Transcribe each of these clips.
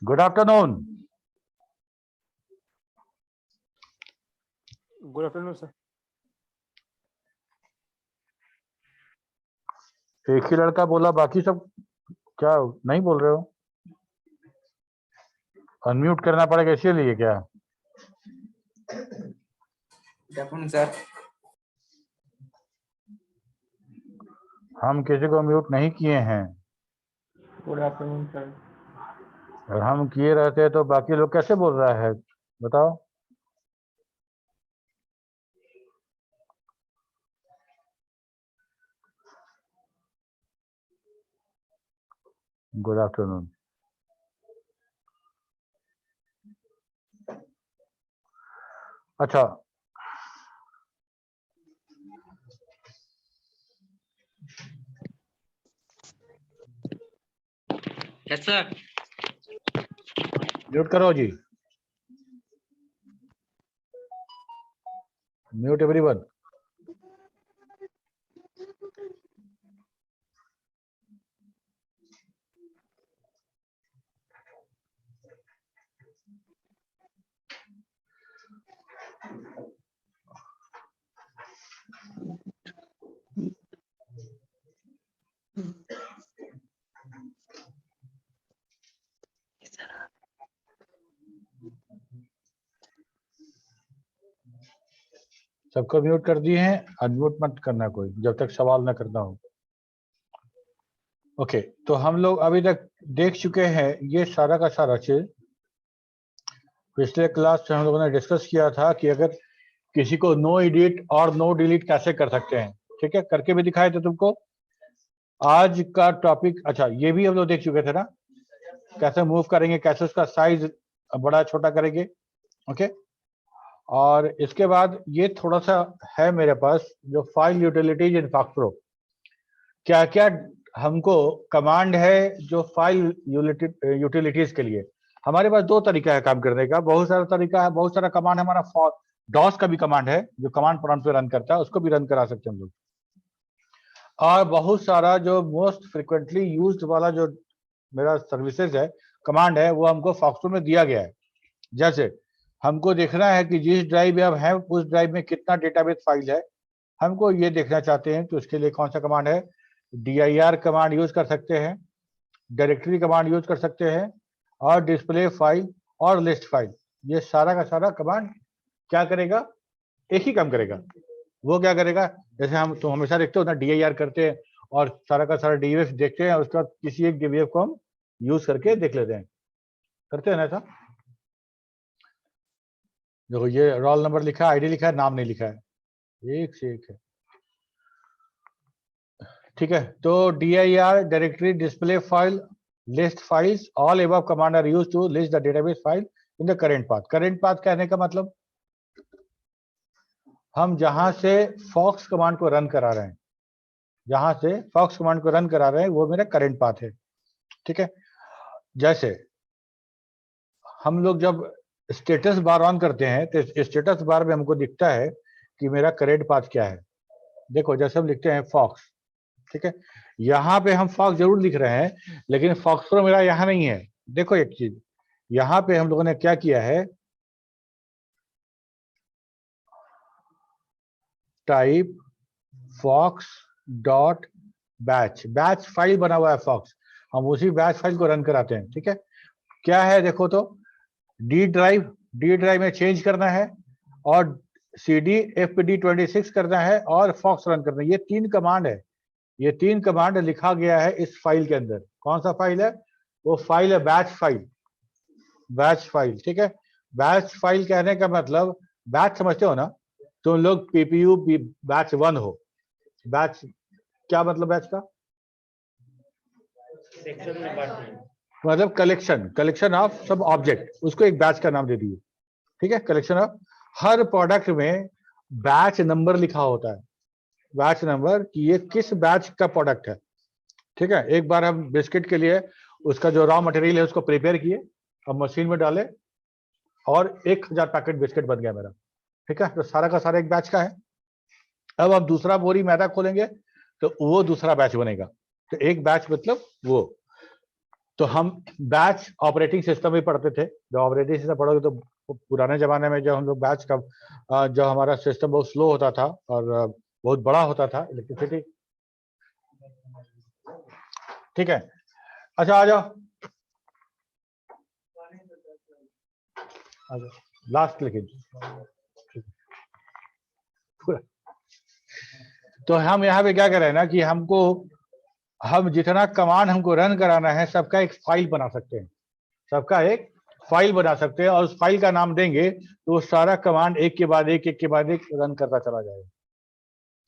Good afternoon. Good afternoon sir. एक ही लड़का बोला, बाकी सब क्या नहीं बोल रहे हो? अनम्यूट करना पड़ेगा इसीलिए क्या? सर हम किसी को म्यूट नहीं किए हैं। Good afternoon sir. और हम किए रहते तो बाकी लोग कैसे बोल रहा है बताओ? Good afternoon. अच्छा, यस सर। म्यूट करो जी। Mute everyone. सबको म्यूट कर दिए हैं, अनम्यूट मत करना कोई जब तक सवाल ना करना हो। ओके, तो हम लोग अभी तक देख चुके हैं ये सारा का सारा चीज। पिछले क्लास में हम लोगों ने डिस्कस किया था कि अगर किसी को नो एडिट और नो डिलीट कैसे कर सकते हैं, ठीक है, करके भी दिखाए थे तुमको। आज का टॉपिक, अच्छा ये भी हम लोग देख चुके थे ना, कैसे मूव करेंगे, कैसे उसका साइज बड़ा छोटा करेंगे। ओके, और इसके बाद ये थोड़ा सा है मेरे पास जो file utilities in fox pro, क्या क्या हमको कमांड है जो फाइल यूटिलिटीज के लिए। हमारे पास दो तरीका है काम करने का, बहुत सारा तरीका है, बहुत सारा कमांड। हमारा डॉस का भी कमांड है जो कमांड प्रॉम्प्ट पे रन करता है, उसको भी रन करा सकते हैं हम लोग। और बहुत सारा जो मोस्ट फ्रिक्वेंटली यूज्ड वाला जो मेरा सर्विसेज है, कमांड है, वो हमको फॉक्स प्रो में दिया गया है। जैसे हमको देखना है कि जिस ड्राइव में हम हैं उस ड्राइव में कितना डेटाबेस फाइल है, हमको ये देखना चाहते हैं तो उसके लिए कौन सा कमांड है। dir कमांड यूज कर सकते हैं, डायरेक्टरी कमांड यूज कर सकते हैं, और डिस्प्ले फाइल और लिस्ट फाइल। ये सारा का सारा कमांड क्या करेगा? एक ही काम करेगा। वो क्या करेगा, जैसे हम तो हमेशा देखते हो ना, dir करते हैं और सारा का सारा def देखते हैं और उसके बाद किसी एक def को हम यूज करके देख लेते हैं, करते हैं ना ऐसा। देखो ये रोल नंबर लिखा है, आईडी लिखा है, नाम नहीं लिखा है, एक से एक है, ठीक है। तो dir directory, display file, list files, all above command are used to list the database file in the current path. Current path कहने का मतलब हम जहां से फॉक्स कमांड को रन करा रहे हैं, जहां से फॉक्स कमांड को रन करा रहे हैं वो मेरा करेंट पाथ है, ठीक है। जैसे हम लोग जब स्टेटस बार ऑन करते हैं तो स्टेटस बार में हमको दिखता है कि मेरा करेंट पाथ क्या है। देखो जैसे हम लिखते हैं फॉक्स, ठीक है, यहाँ पे हम फॉक्स जरूर लिख रहे हैं लेकिन फॉक्स प्रो मेरा यहाँ नहीं है। देखो एक चीज, यहाँ पे हम लोगों ने क्या किया है, type fox dot batch, batch file बना हुआ है फॉक्स, हम उसी बैच फाइल को रन कराते हैं, ठीक है। क्या है देखो तो, डी ड्राइव में चेंज करना है, और cd fpd26 करना है, और फॉक्स रन करना है। ये तीन कमांड है, ये तीन कमांड लिखा गया है इस फाइल के अंदर। कौन सा फाइल है? वो फाइल है बैच फाइल, बैच फाइल, ठीक है। बैच फाइल कहने का मतलब, बैच समझते हो ना तुम लोग, पीपीयू बैच 1 हो। बैच क्या मतलब बैच का? मतलब कलेक्शन ऑफ सब ऑब्जेक्ट, उसको एक बैच का नाम दे दिए, ठीक है। कलेक्शन ऑफ, हर प्रोडक्ट में बैच नंबर लिखा होता है, बैच नंबर कि ये किस बैच का प्रोडक्ट है, ठीक है। एक बार हम बिस्किट के लिए उसका जो रॉ मटेरियल है उसको प्रिपेयर किए, अब मशीन में डाले और 1000 पैकेट बिस्किट बन गया मेरा, ठीक है। तो सारा का सारा एक बैच का है। अब हम दूसरा बोरी मैदा खोलेंगे तो वो दूसरा बैच बनेगा, तो एक बैच मतलब वो। तो हम बैच ऑपरेटिंग सिस्टम भी पढ़ते थे। जब ऑपरेटिंग सिस्टम पढ़ोगे तो पुराने जमाने में जब हम लोग बैच का जब हमारा सिस्टम बहुत स्लो होता था और बहुत बड़ा होता था इलेक्ट्रिसिटी। ठीक है, अच्छा आ जाओ लास्ट लेकिन। तो हम यहाँ पे क्या कर रहे हैं ना कि हम जितना कमांड हमको रन कराना है सबका एक फाइल बना सकते हैं, सबका एक फाइल बना सकते हैं और उस फाइल का नाम देंगे तो वो सारा कमांड एक के बाद एक रन करता चला जाएगा।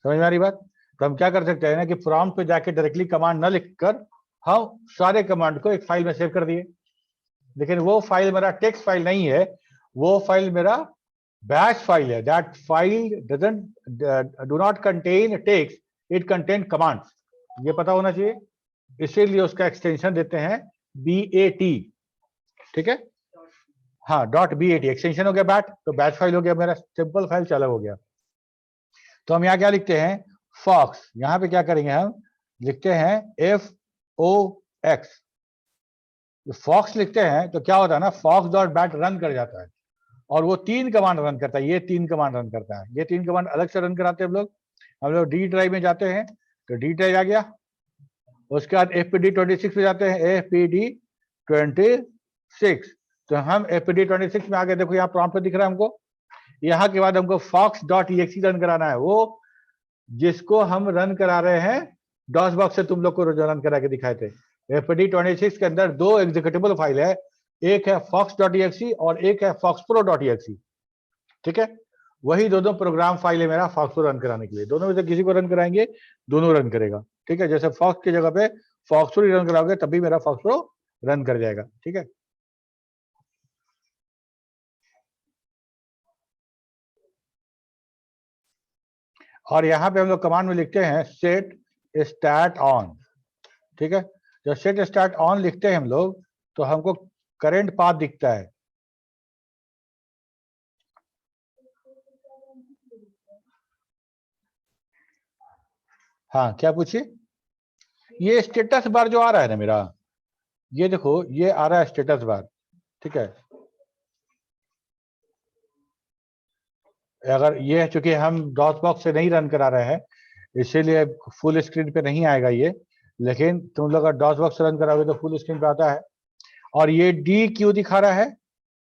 समझ में आ रही बात? तो हम क्या कर सकते हैं ना कि प्रॉम्प्ट पे जाके डायरेक्टली कमांड न लिखकर हम सारे कमांड को एक फाइल में सेव कर दिए, लेकिन वो फाइल मेरा टेक्स्ट फाइल नहीं है, वो फाइल मेरा बैच फाइल है। That file do not contain text, it contain commands, ये पता होना चाहिए। इसीलिए उसका एक्सटेंशन देते हैं BAT। ठीक है, हाँ .BAT एक्सटेंशन हो गया बैट, तो बैच फाइल हो गया मेरा, सिंपल फाइल चालू हो गया। तो हम यहाँ क्या लिखते हैं, फॉक्स। यहाँ पे क्या करेंगे, हम लिखते हैं FOX। फॉक्स लिखते हैं तो क्या होता है ना, fox.bat रन कर जाता है और वो 3 कमांड रन करता है, ये 3 कमांड रन करता है। ये 3 कमांड अलग से रन कराते हैं हम लोग डी ड्राइव में जाते हैं तो डी ड्राइव आ गया, उसके बाद FPD26 पे जाते हैं, FPD26। तो हम FPD26 में आ गए, देखो यहाँ प्रॉम्प्ट पे दिख रहा है हमको। यहाँ के बाद हमको fox.exe रन कराना है, वो जिसको हम रन करा रहे हैं डॉस बॉक्स से तुम लोग को रन करा के दिखाए थे। FPD26 के अंदर 2 एग्जीक्यूटेबल फाइल है, एक है fox.exe और एक है foxpro.exe। ठीक है, वही दोनों प्रोग्राम फाइल है मेरा foxpro रन कराने के लिए। दोनों में से किसी को रन कराएंगे, दोनों रन करेगा। ठीक है, जैसे fox की जगह पे foxpro रन कराओगे तभी मेरा foxpro रन कर जाएगा। ठीक है, और यहाँ पे हम लोग कमांड में लिखते हैं set stat on। ठीक है, जब set stat on लिखते हैं हम लोग तो हमको करंट पाथ दिखता है। हाँ क्या पूछिए, ये स्टेटस बार जो आ रहा है ना मेरा, ये देखो ये आ रहा है स्टेटस बार। ठीक है, अगर ये चूंकि हम डॉस बॉक्स से नहीं रन करा रहे हैं इसीलिए फुल स्क्रीन पे नहीं आएगा ये, लेकिन तुम लोग अगर डॉस बॉक्स से रन कराओगे तो फुल स्क्रीन पे आता है। और ये डी क्यों दिखा रहा है,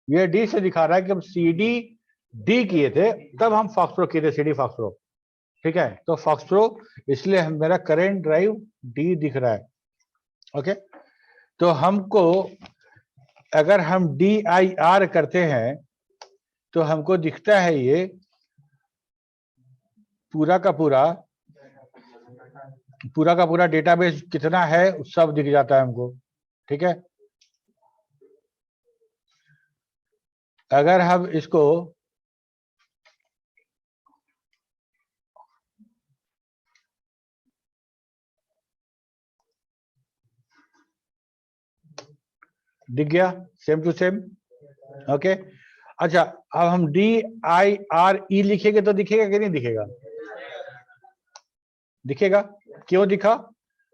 ये डी से दिखा रहा है कि हम CD किए थे तब हम फॉक्सप्रो किए थे, CD फॉक्सप्रो। ठीक है, तो फॉक्सप्रो इसलिए मेरा करंट ड्राइव D दिख रहा है। ओके, तो हमको अगर हम DIR करते हैं तो हमको दिखता है ये पूरा का पूरा डेटाबेस कितना है सब दिख जाता है हमको। ठीक है, अगर हम इसको दिख गया सेम टू सेम। ओके, अच्छा अब हम DIRE लिखेंगे तो दिखेगा कि नहीं दिखेगा, दिखेगा। क्यों दिखा,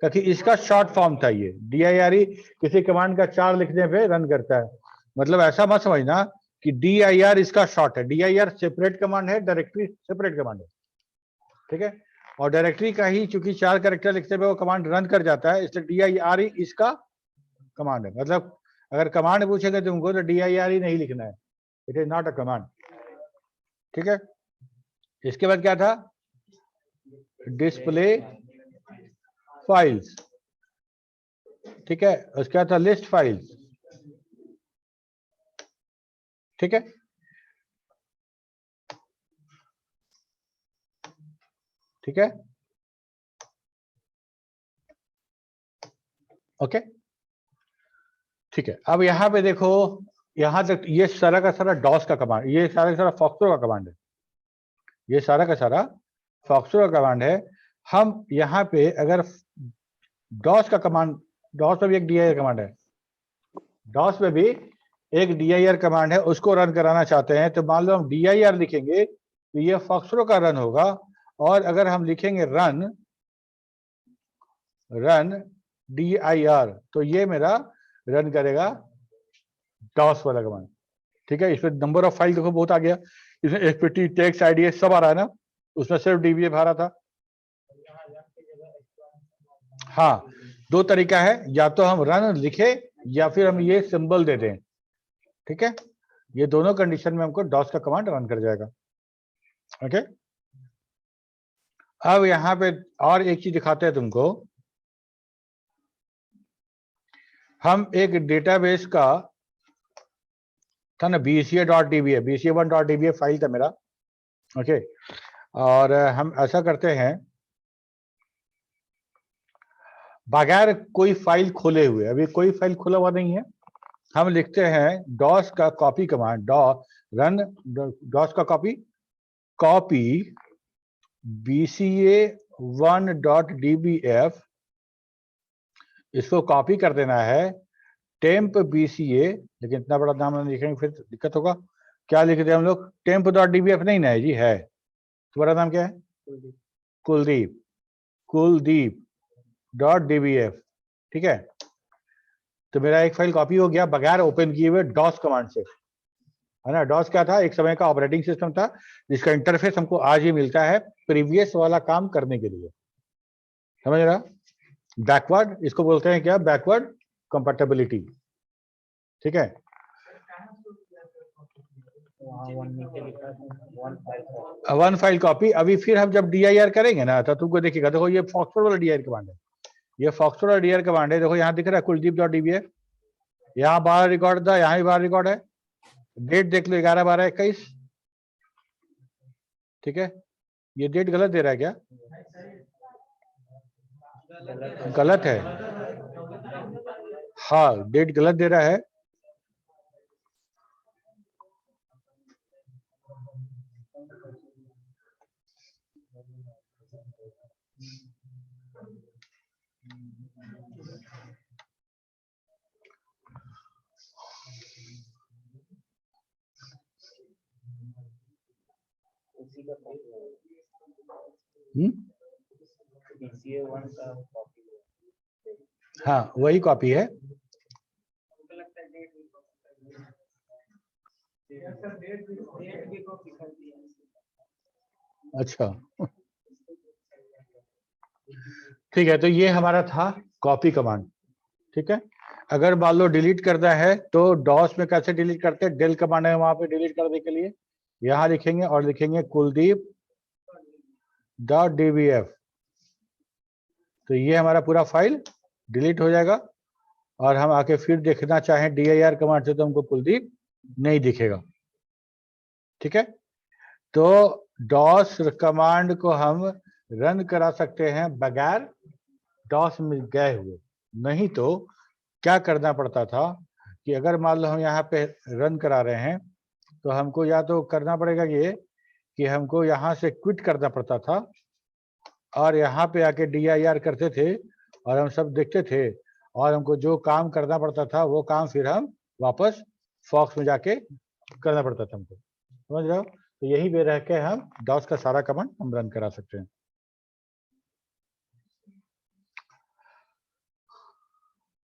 क्योंकि इसका शॉर्ट फॉर्म था ये DIRE, किसी कमांड का 4 लिखने पे रन करता है। मतलब ऐसा मत समझना कि DIR इसका शॉर्ट है, DIR सेपरेट कमांड है, डायरेक्टरी सेपरेट कमांड है। ठीक है, और डायरेक्टरी का ही चूंकि 4 कैरेक्टर लिखते पे वो कमांड रन कर जाता है, इसलिए DIRE इसका कमांड है। मतलब अगर कमांड पूछेगा तुमको तो DIRE नहीं लिखना है, it is not a command. ठीक है, इसके बाद क्या था, डिस्प्ले फाइल्स। ठीक है, उसके बाद था लिस्ट फाइल्स। ठीक है, ठीक है, ओके, ठीक है। अब यहाँ पे देखो, यहां तक ये सारा का सारा डॉस का कमांड, ये सारा का सारा फॉक्सप्रो का कमांड है, ये सारा का सारा फॉक्सप्रो का कमांड है। हम यहाँ पे अगर डॉस का कमांड, डॉस में भी एक DIR कमांड है, डॉस में भी एक DIR कमांड है, उसको रन कराना चाहते हैं तो मान लो हम DIR लिखेंगे तो ये फॉक्सप्रो का रन होगा। और अगर हम लिखेंगे रन DIR तो ये मेरा रन करेगा डॉस वाला कमांड। ठीक है, इसमें नंबर ऑफ फाइल देखो बहुत आ गया, इसमें एफपीटी टेक्स्ट आईडीएस सब आ रहा है ना, उसमें सिर्फ डीबीएफ आ रहा था। हाँ, दो तरीका है, या तो हम रन लिखे या फिर हम ये सिंबल दे दें। ठीक है, ये दोनों कंडीशन में हमको डॉस का कमांड रन कर जाएगा। ओके, अब यहां पे और एक चीज दिखाते हैं तुमको। हम एक डेटाबेस का था ना, bca.dba, bca1.dba फाइल था मेरा। ओके, और हम ऐसा करते हैं, बगैर कोई फाइल खोले हुए, अभी कोई फाइल खुला हुआ नहीं है, हम लिखते हैं डॉस का कॉपी कमांड, रन डॉस का कॉपी bca1.dbf, इसको कॉपी कर देना है टेम्प bca, लेकिन इतना बड़ा नाम नहीं लिखेंगे फिर दिक्कत होगा। क्या लिख दिया हम लोग, temp.dbf नहीं ना है जी, है तुम्हारा नाम क्या है, कुलदीप .dbf। ठीक है, तो मेरा एक फाइल कॉपी हो गया बगैर ओपन किए हुए डॉस कमांड से, है ना। डॉस क्या था, एक समय का ऑपरेटिंग सिस्टम था जिसका इंटरफेस हमको आज ही मिलता है प्रीवियस वाला काम करने के लिए, समझ रहा। बैकवर्ड इसको बोलते हैं क्या, बैकवर्ड कंपैटिबिलिटी। ठीक है, वन फाइल कॉपी। अभी फिर हम जब DIR करेंगे ना तो तुमको देखिएगा, देखो ये फॉक्सट्रॉट वाला DIR कमांड है, ये फॉक्सट्रॉट वाला DIR कमांड है। देखो यहाँ दिख रहा है कुलदीप.dbf, यहाँ 12 रिकॉर्ड था, यहाँ भी 12 रिकॉर्ड है, डेट देख लो 11/12/21। ठीक है, ये डेट गलत दे रहा है क्या, गलत है, हाँ डेट गलत दे रहा है। हाँ वही कॉपी है। अच्छा ठीक है, तो ये हमारा था कॉपी कमांड। ठीक है, अगर मान लो डिलीट करना है तो डॉस में कैसे डिलीट करते हैं, डेल कमांड है वहां पे डिलीट करने के लिए, यहां लिखेंगे और लिखेंगे कुलदीप.dbf, तो ये हमारा पूरा फाइल डिलीट हो जाएगा। और हम आके फिर देखना चाहें DIR कमांड से तो हमको कुलदीप नहीं दिखेगा। ठीक है, तो डॉस कमांड को हम रन करा सकते हैं बगैर डॉस में गए हुए, नहीं तो क्या करना पड़ता था कि अगर मान लो हम यहाँ पे रन करा रहे हैं तो हमको या तो करना पड़ेगा ये कि हमको यहाँ से क्विट करना पड़ता था और यहाँ पे आके DIR करते थे और हम सब देखते थे, और हमको जो काम करना पड़ता था वो काम फिर हम वापस फॉक्स में जाके करना पड़ता था हमको, समझ रहे हो। तो यही वे रह के हम डॉस का सारा कमांड हम रन करा सकते हैं।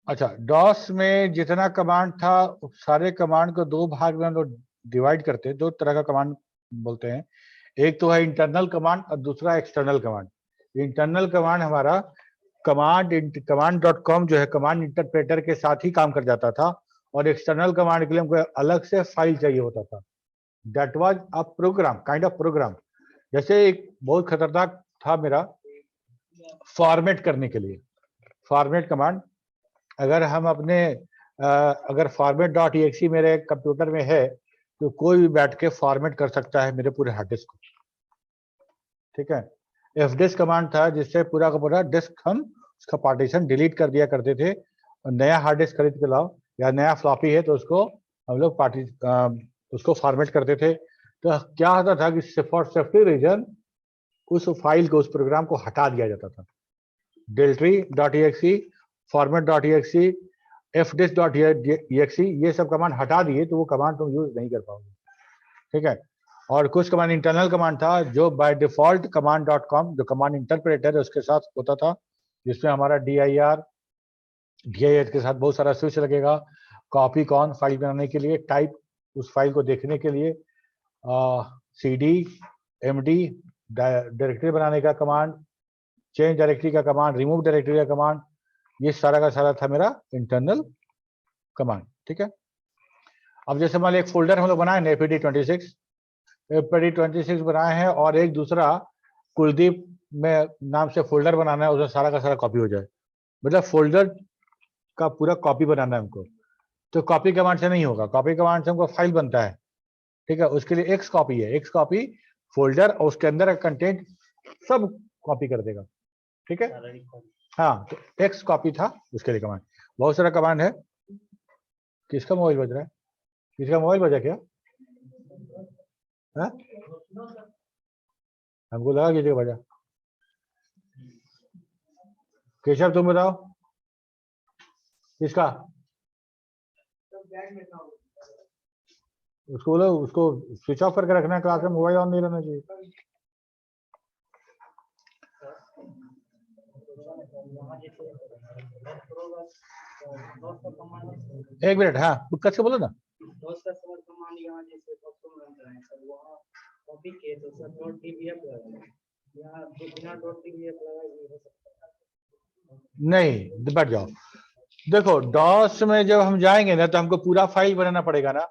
अच्छा, डॉस में जितना कमांड था सारे कमांड को दो भाग में हम लोग डिवाइड करते हैं, दो तरह का कमांड बोलते हैं, एक तो है इंटरनल कमांड और दूसरा एक्सटर्नल कमांड। इंटरनल कमांड हमारा command.com जो है कमांड इंटरप्रेटर के साथ ही काम कर जाता था, और एक्सटर्नल कमांड के लिए हमको अलग से फाइल चाहिए होता था। That was a program, kind of program. जैसे एक बहुत खतरनाक था मेरा फॉर्मेट करने के लिए, फॉर्मेट कमांड। अगर हम अपने अगर format.exe मेरे कंप्यूटर में है तो कोई भी बैठ के फॉर्मेट कर सकता है मेरे पूरे हार्ड डिस्क को। ठीक है, fdisk कमांड था जिससे पूरा का पूरा डिस्क हम उसका पार्टीशन डिलीट कर दिया करते थे, और नया हार्ड डिस्क खरीद के लाओ या नया फ्लॉपी है तो उसको हम लोग उसको फॉर्मेट करते थे। तो क्या होता था कि फॉर सेफ्टी रीजन उस फाइल को, उस प्रोग्राम को हटा दिया जाता था। deltree.exe, format.exe, fdisk.exe, ये सब कमांड हटा दिए तो वो कमांड तुम यूज नहीं कर पाओगे। ठीक है, और कुछ कमांड इंटरनल कमांड था जो बाय डिफॉल्ट command.com जो कमांड इंटरप्रेटर है उसके साथ होता था, जिसमें हमारा DIR, dir के साथ बहुत सारा स्विच लगेगा। कॉपी कौन फाइल बनाने के लिए, टाइप उस फाइल को देखने के लिए, cd md डायरेक्टरी बनाने का कमांड, चेंज डायरेक्टरी का कमांड, रिमूव डायरेक्टरी का कमांड, ये सारा का सारा था मेरा इंटरनल कमांड। ठीक है, अब जैसे मान लो एक फोल्डर हम लोग बनाए ना APD26 बनाए हैं और एक दूसरा कुलदीप में नाम से फोल्डर बनाना है, उसमें सारा का सारा कॉपी हो जाए, मतलब फोल्डर का पूरा कॉपी बनाना है हमको, तो कॉपी कमांड से नहीं होगा। कॉपी कमांड से हमको फाइल बनता है। ठीक है, उसके लिए एक्स कॉपी है, एक्स कॉपी फोल्डर और उसके अंदर का कंटेंट सब कॉपी कर देगा। ठीक है, हाँ, तो एक्स कॉपी था उसके लिए कमांड। बहुत सारा कमांड है। किसका मोबाइल बज रहा है? किसका मोबाइल बजा क्या? हाँ? हमको लगा किसी का बजा। केशव तुम बताओ किसका? उसको बोलो उसको स्विच ऑफ करके रखना है, क्लास में मोबाइल ऑन नहीं रहना चाहिए। एक मिनट, हाँ कस के बोलो ना। नहीं, बैठ जाओ। देखो डॉस में जब हम जाएंगे ना तो हमको पूरा फाइल बनाना पड़ेगा ना।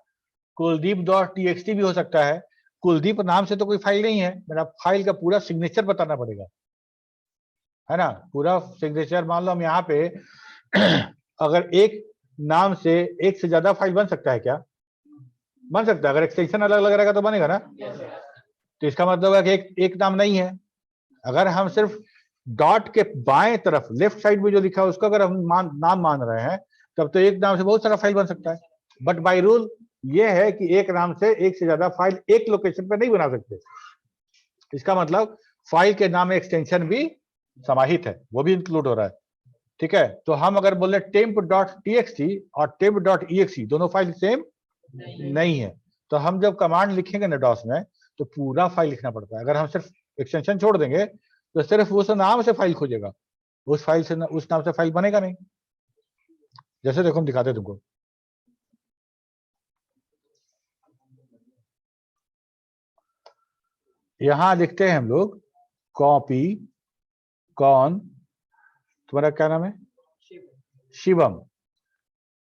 कुलदीप .txt भी हो सकता है। कुलदीप नाम से तो कोई फाइल नहीं है, मेरा फाइल का पूरा सिग्नेचर बताना पड़ेगा, है ना। पूरा सिग्नेचर मान लो हम यहाँ पे अगर एक नाम से एक से ज्यादा फाइल बन सकता है क्या? बन सकता है, अगर एक्सटेंशन अलग अलग रहेगा तो बनेगा ना। तो इसका मतलब है कि एक नाम नहीं है। अगर हम सिर्फ डॉट के बाएं तरफ लेफ्ट साइड में जो लिखा है उसको अगर हम नाम मान रहे हैं, तब तो एक नाम से बहुत सारा फाइल बन सकता है। बट बाय रूल ये है कि एक नाम से एक से ज्यादा फाइल एक लोकेशन पे नहीं बना सकते। इसका मतलब फाइल के नाम में एक्सटेंशन भी समाहित है, वो भी इंक्लूड हो रहा है। ठीक है, तो हम अगर बोले temp.txt और temp.exe दोनों फाइल सेम नहीं है, तो हम जब कमांड लिखेंगे ना डॉस में तो पूरा फाइल लिखना पड़ता है। अगर हम सिर्फ एक्सटेंशन छोड़ देंगे तो सिर्फ उस नाम से फाइल खोजेगा, उस फाइल से उस नाम से फाइल बनेगा नहीं। जैसे देखो हम दिखाते हैं तुमको। यहां लिखते हैं हम लोग कॉपी कौन, तुम्हारा क्या नाम है? शिवम।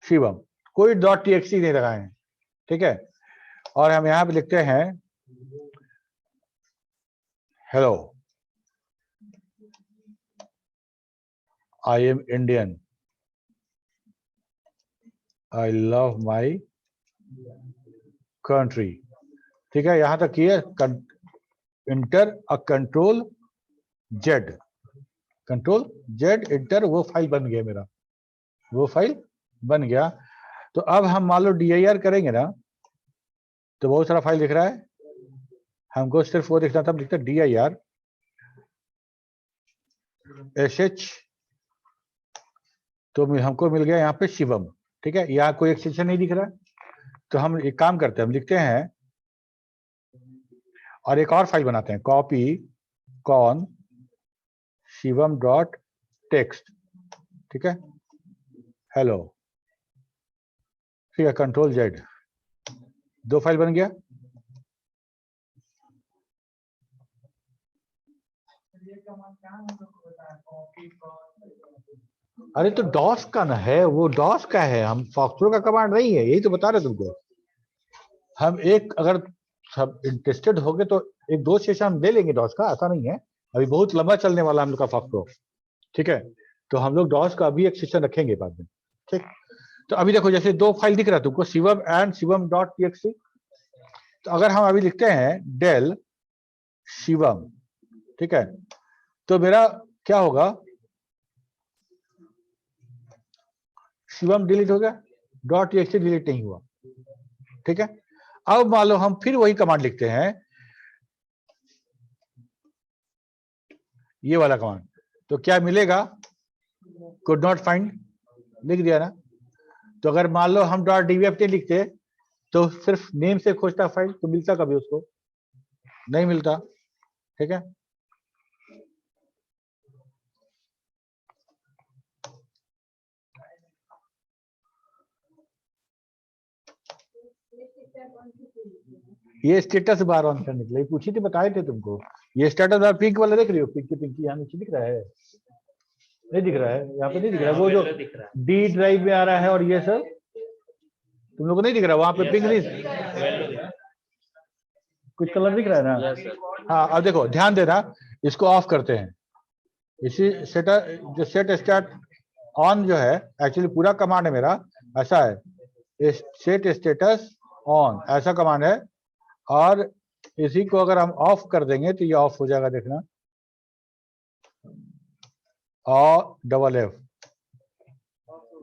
शिवम, कोई .txt नहीं लगाए हैं। ठीक है, और हम यहां पे लिखते हैं hello, I am Indian, I love my country. ठीक है, यहां तक किए। Inter a control Z, control Z inter, वो फाइल बन गया मेरा, वो फाइल बन गया। तो अब हम मान लो dir करेंगे ना तो बहुत सारा फाइल दिख रहा है, हमको सिर्फ वो दिखना था, लिखते dir sh, तो हमको मिल गया यहाँ पे शिवम। ठीक है, यहाँ कोई एक्सटेंशन नहीं दिख रहा, तो हम एक काम करते हैं, हम लिखते हैं और एक और फाइल बनाते हैं, कॉपी कौन शिवम .टेक्स्ट। ठीक है, हेलो। ठीक है, कंट्रोल जेड, दो फाइल बन गया। अरे तो डॉस का ना है, वो डॉस का है, हम फॉक्सट्रो का कमांड नहीं है, यही तो बता रहे तुमको। हम एक अगर सब इंटरेस्टेड हो गए तो एक दो सेशन हम ले लेंगे डॉस का, ऐसा नहीं है। अभी बहुत लंबा चलने वाला हम लोग का फॉक्सट्रो। ठीक है, तो हम लोग डॉस का अभी एक सेशन रखेंगे बाद में। ठीक, तो अभी देखो जैसे दो फाइल दिख रहा है तुमको, शिवम एंड शिवम .txt। तो अगर हम अभी लिखते हैं डेल शिवम, ठीक है, तो मेरा क्या होगा, शिवम डिलीट हो गया, .txt डिलीट नहीं हुआ। ठीक है, अब मान लो हम फिर वही कमांड लिखते हैं, ये वाला कमांड, तो क्या मिलेगा, कुड नॉट फाइंड, लिख दिया ना। तो अगर मान लो हम .dvft लिखते तो सिर्फ नेम से खोजता फाइल, तो मिलता कभी उसको नहीं मिलता। ठीक है, ये स्टेटस बार ऑन करने के लिए पूछी थी, बताए थे तुमको। ये स्टेटस बार पिंक वाला देख रही हो, पिंकी पिंकी यहाँ नीचे दिख रहा है, नहीं दिख रहा है, यहाँ पे नहीं दिख रहा है, वो जो डी ड्राइव में आ रहा है और ये सब तुम लोग को नहीं दिख रहा, वहां पे पिंक नहीं, कुछ कलर दिख रहा है ना। हाँ अब देखो ध्यान देना, इसको ऑफ करते हैं। इसी सेट जो सेट स्टार्ट ऑन जो है, एक्चुअली पूरा कमांड है मेरा ऐसा है, सेट स्टेटस ऑन ऐसा कमांड है, और इसी को अगर हम ऑफ कर देंगे तो ये ऑफ हो जाएगा, देखना, और डबल एफ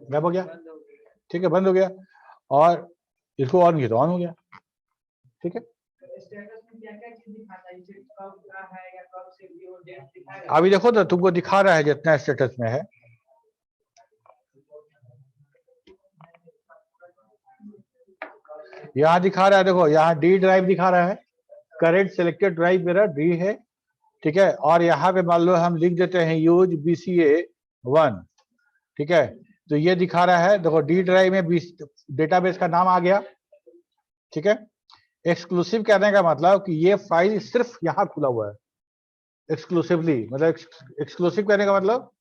गायब हो गया, ठीक है, बंद हो गया, और इसको ऑन किया तो ऑन हो गया, ठीक है। अभी देखो तो तुमको दिखा रहा है जितना स्टेटस में है, यहाँ दिखा रहा है, देखो यहाँ डी ड्राइव दिखा रहा है, करेंट सिलेक्टेड ड्राइव मेरा डी है, ठीक है। और यहाँ पे मान लो हम लिख देते हैं यूज BCA1, ठीक है, तो ये दिखा रहा है, देखो डी ड्राइव में डेटाबेस का नाम आ गया, ठीक है। एक्सक्लूसिव कहने का मतलब कि ये फाइल सिर्फ यहाँ खुला हुआ है, एक्सक्लूसिवली, मतलब एक्सक्लूसिव कहने का मतलब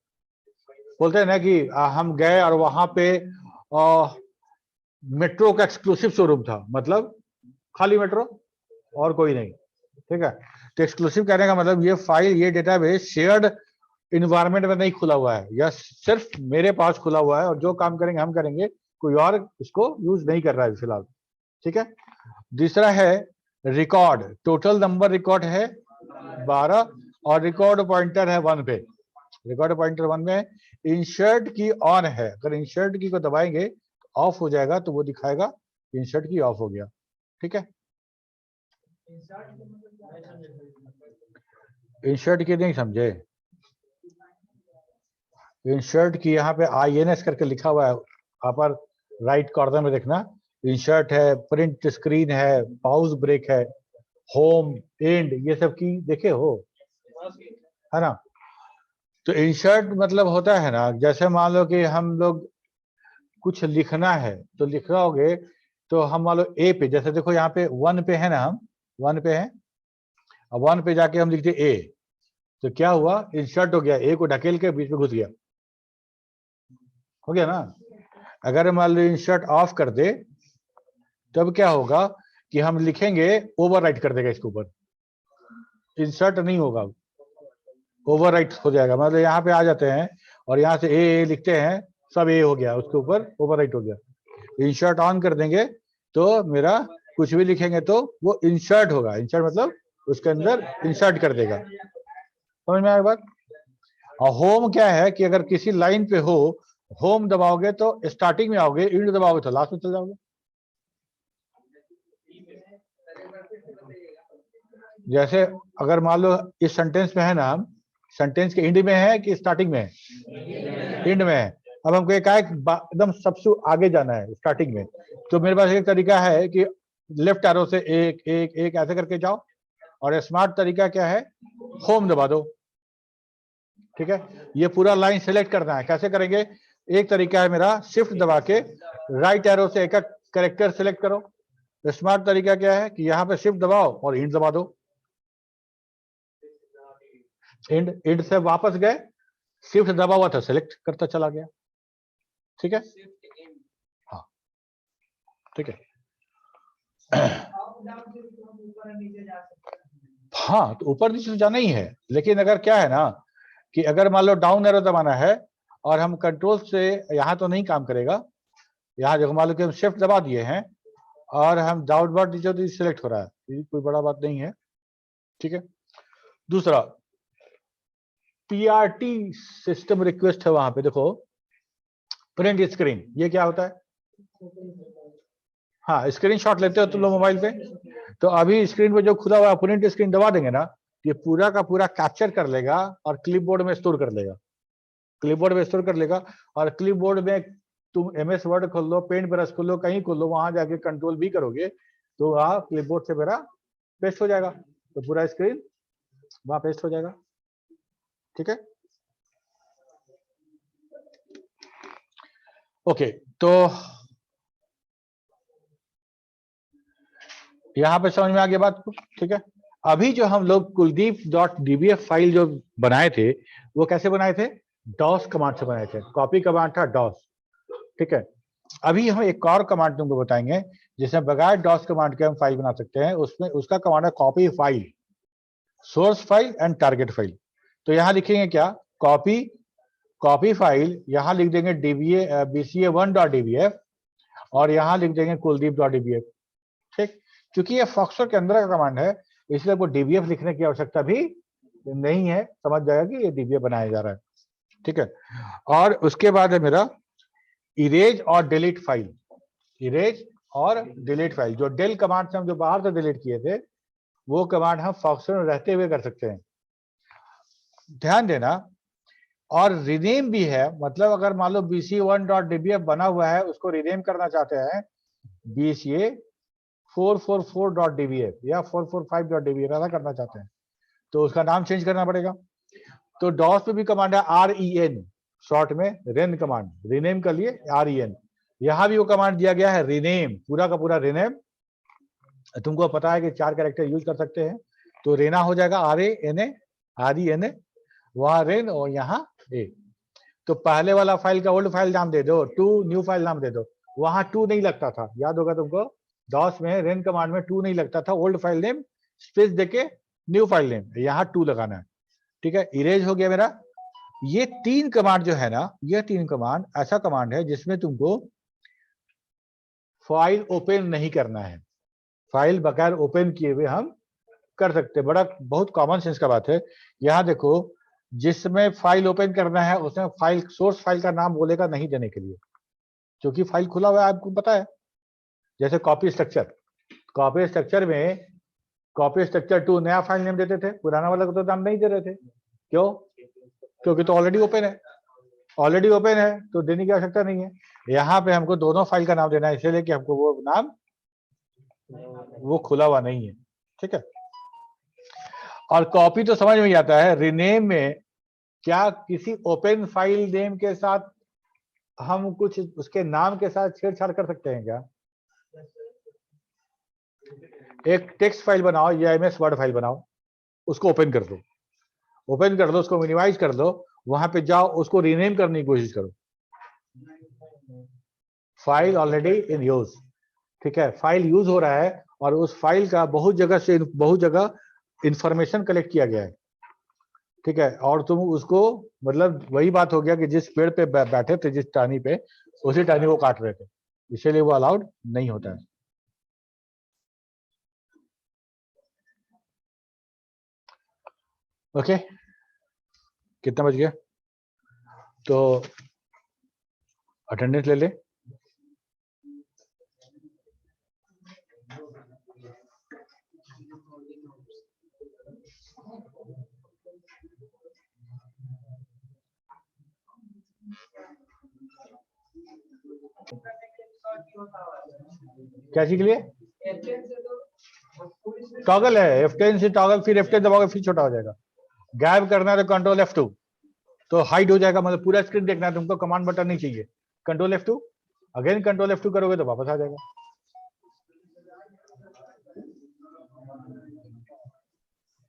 बोलते हैं ना कि हम गए और वहां पे मेट्रो का एक्सक्लूसिव शोरूम था, मतलब खाली मेट्रो और कोई नहीं, ठीक है। तो एक्सक्लूसिव कहने का मतलब ये फाइल, ये डेटाबेस शेयर्ड इन्वायरमेंट में नहीं खुला हुआ है, यह सिर्फ मेरे पास खुला हुआ है, और जो काम करेंगे हम करेंगे, कोई और इसको यूज नहीं कर रहा है फिलहाल, ठीक है। दूसरा है रिकॉर्ड, टोटल नंबर रिकॉर्ड है 12, और रिकॉर्ड पॉइंटर है 1 पे, रिकॉर्ड पॉइंटर 1 में इंसर्ट की ऑन है, अगर इंसर्ट की को दबाएंगे ऑफ हो जाएगा, तो वो दिखाएगा इंसर्ट की ऑफ हो गया, ठीक है। इंसर्ट की नहीं समझे, इंसर्ट की यहाँ पे INS करके लिखा हुआ है, अपर राइट कॉर्नर में देखना, इंसर्ट है, प्रिंट स्क्रीन है, पाउज ब्रेक है, होम, एंड, ये सब की देखे हो, है ना। तो इंसर्ट मतलब होता है ना, जैसे मान लो कि हम लोग कुछ लिखना है तो लिख रहोगे, तो हम मान लो ए पे, जैसे देखो यहाँ पे 1 पे है ना, हम 1 पे हैं, अब 1 पे जाके हम लिखते ए, तो क्या हुआ, इंसर्ट हो गया, ए को ढकेल के बीच में घुस गया, हो गया ना। अगर मान लो इंसर्ट ऑफ कर दे, तब क्या होगा कि हम लिखेंगे, ओवरराइट कर देगा इसके ऊपर, इंसर्ट नहीं होगा, ओवरराइट हो जाएगा, मतलब यहाँ पे आ जाते हैं और यहाँ से ए लिखते हैं, सब ए हो गया, उसके ऊपर ओवरराइट हो गया। इंसर्ट ऑन कर देंगे तो मेरा कुछ भी लिखेंगे तो वो इंसर्ट होगा, इंसर्ट मतलब उसके अंदर इंसर्ट कर देगा, समझ में आया बात। और होम क्या है कि अगर किसी लाइन पे हो, होम दबाओगे तो स्टार्टिंग में आओगे, इंड दबाओगे तो लास्ट में चल जाओगे। जैसे अगर मान लो इस सेंटेंस में है ना, हम सेंटेंस के इंड में है कि स्टार्टिंग में है, इंड में है, अब हमको एक एकदम सबसे आगे जाना है स्टार्टिंग में, तो मेरे पास एक तरीका है कि लेफ्ट एरो से एक एक एक ऐसे करके जाओ, और स्मार्ट तरीका क्या है, होम दबा दो, ठीक है। ये पूरा लाइन सेलेक्ट करना है, कैसे करेंगे, एक तरीका है मेरा, शिफ्ट दबा के राइट एरो से एक एक कैरेक्टर सेलेक्ट करो। स्मार्ट तरीका क्या है कि यहाँ पे शिफ्ट दबाओ और इंड दबा दो, इंड से वापस गए, शिफ्ट दबा हुआ था, सेलेक्ट करता चला गया, ठीक है। हाँ ठीक है। हाँ तो ऊपर नीचे तो जाना ही है, लेकिन अगर क्या है ना कि अगर मान लो डाउन एरो दबाना है और हम कंट्रोल से, यहाँ तो नहीं काम करेगा, यहाँ देखो मान लो कि हम शिफ्ट दबा दिए हैं और हम डाउनवर्ड नीचे तो सिलेक्ट हो रहा है, ये कोई बड़ा बात नहीं है, ठीक है। दूसरा PRT सिस्टम रिक्वेस्ट है, वहां पे देखो प्रिंट स्क्रीन, ये क्या होता है, हाँ स्क्रीनशॉट लेते हो तुम लोग मोबाइल पे, तो अभी स्क्रीन पे जो खुला हुआ प्रिंट स्क्रीन दबा देंगे ना, ये पूरा का पूरा कैप्चर कर लेगा और क्लिपबोर्ड में स्टोर कर लेगा, क्लिपबोर्ड में स्टोर कर लेगा, और क्लिपबोर्ड में तुम MS वर्ड खोल लो, पेंट ब्रश खोल लो, कहीं खोल लो, वहां जाके कंट्रोल भी करोगे तो वहां क्लिपबोर्ड से मेरा पेस्ट हो जाएगा, तो पूरा स्क्रीन वहां पेस्ट हो जाएगा, ठीक है। ओके तो यहाँ पे समझ में आ गया बात को, ठीक है। अभी जो हम लोग kuldip.dbf फाइल जो बनाए थे वो कैसे बनाए थे, डॉस कमांड से बनाए थे, कॉपी कमांड था डॉस, ठीक है। अभी हम एक और कमांड तुमको बताएंगे जिसमें बगैर डॉस कमांड के हम फाइल बना सकते हैं। उसमें उसका कमांड है copy file, source file and target file. तो यहाँ लिखेंगे क्या, कॉपी फाइल, यहाँ लिख देंगे bca1.dbf और यहाँ लिख देंगे kuldip.dbf, ठीक। क्योंकि ये फॉक्सट्रॉट के अंदर का कमांड है इसलिए आपको dbf लिखने की आवश्यकता भी नहीं है, समझ जाएगा कि ये dbf बनाया जा रहा है, ठीक है। और उसके बाद है मेरा इरेज और डिलीट फाइल, इरेज और डिलीट फाइल। जो डेल कमांड से हम जो बाहर से डिलीट किए थे वो कमांड हम फॉक्सट्रॉट में रहते हुए कर सकते हैं, ध्यान देना। और रिनेम भी है, मतलब अगर मान लो bc1.dbf बना हुआ है उसको रिनेम करना चाहते हैं bca444.dbf या 445.dbf ऐसा करना चाहते हैं तो उसका नाम चेंज करना पड़ेगा। तो डॉस पे भी कमांड है ren, शॉर्ट में रेन कमांड, रीनेम कर लिए ren। यहां भी वो कमांड दिया गया है रीनेम, पूरा का पूरा रीनेम। तुमको पता है कि 4 कैरेक्टर यूज कर सकते हैं, तो रेना हो जाएगा RANA, वहां रेन और यहाँ ए। तो पहले वाला फाइल का ओल्ड फाइल नाम दे दो, न्यू फाइल नाम दे दो। वहां 2 नहीं लगता था, याद होगा तुमको, डॉस में रेन कमांड में 2 नहीं लगता था, ओल्ड फाइल नेम स्पेस देके न्यू फाइल नेम, यहाँ 2 लगाना है, ठीक है। इरेज हो गया मेरा। ये 3 कमांड जो है ना, ये 3 कमांड ऐसा कमांड है जिसमें तुमको फाइल ओपन नहीं करना है, फाइल बगैर ओपन किए हुए हम कर सकते हैं। बड़ा बहुत कॉमन सेंस का बात है। यहाँ देखो, जिसमें फाइल ओपन करना है उसमें फाइल सोर्स फाइल का नाम बोलेगा नहीं देने के लिए, क्योंकि फाइल खुला हुआ है, आपको पता है। जैसे कॉपी स्ट्रक्चर में कॉपी स्ट्रक्चर 2 नया फाइल नेम देते थे, पुराना वाला को तो नाम नहीं दे रहे थे, क्यों, क्योंकि तो ऑलरेडी ओपन है, तो देने की आवश्यकता नहीं है। यहाँ पे हमको दोनों फाइल का नाम देना है, इसलिए कि हमको वो नाम वो खुला हुआ नहीं है, ठीक है। और कॉपी तो समझ में ही आता है, रीनेम में क्या किसी ओपन फाइल नेम के साथ हम कुछ उसके नाम के साथ छेड़छाड़ कर सकते हैं क्या? एक टेक्स्ट फाइल बनाओ या MS वर्ड फाइल बनाओ, उसको ओपन कर दो, उसको मिनिमाइज कर दो, वहां पे जाओ, उसको रीनेम करने की कोशिश करो, फाइल ऑलरेडी इन यूज, ठीक है। फाइल यूज हो रहा है और उस फाइल का बहुत जगह इंफॉर्मेशन कलेक्ट किया गया है, ठीक है। और तुम उसको, मतलब वही बात हो गया कि जिस पेड़ पे बैठे थे, जिस टहनी पे, उसी टहनी को काट रहे थे, इसलिए वो अलाउड नहीं होता है। ओके, कितना बज गया? तो अटेंडेंस ले ले। क्या चीज के लिए? टॉगल है, F10 से टॉगल, फिर F10 दबाओगे फिर छोटा हो जाएगा। गायब करना है तो कंट्रोल F2, तो हाइड हो जाएगा, मतलब पूरा स्क्रीन देखना है तुमको, कमांड बटन नहीं चाहिए। Control F2, again control F2 करोगे तो वापस आ जाएगा।